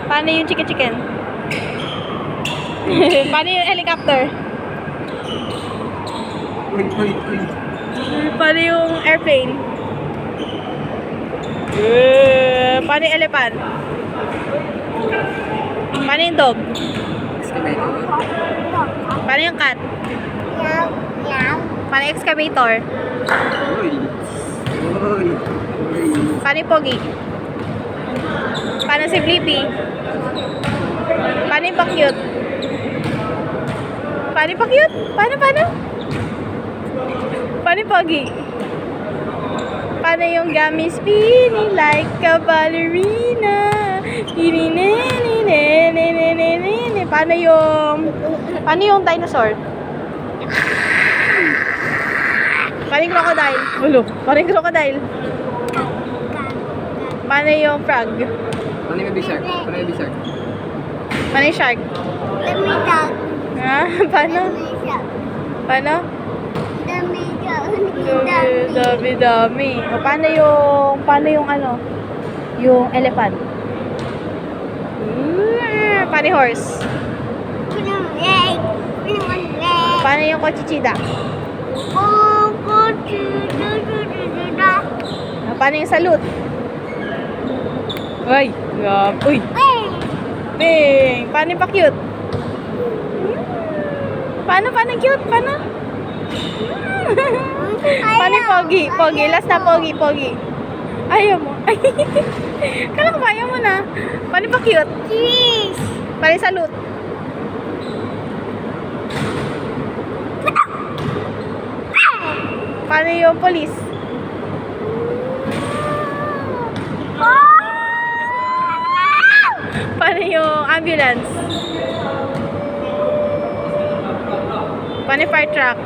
Paano yung chicken? Paano yung helicopter? Paano yung airplane? Paano yung elephant? Paano yung dog? Paano yung cat? Paano yung excavator? Paano yung pogi? Paano si Blippi? Paano yung pa-cute? Paano yung pa-cute? Paano? Paano yung pogi? Paano yung gummy spinning like a ballerina? Paano yung dinosaur? Paano yung crocodile? Paano yung crocodile? Paano yung frog? Paano yung bisag? Paano yung shark? Ha? Paano? Dami. O, paano yung ano? Yung elephant? Paano yung horse? Paano yung kochichida? Paano yung salute? Uy! Bing! Paano yung pa-cute? Paano cute? Paano? Paano yung pogi? Last na pogi. Ayaw mo. Kala ko ayaw mo na. Paano yung pa-cute? Cheese! Paano yung salute? Paano yung police? Paano yung ambulance? Paano yung fire truck?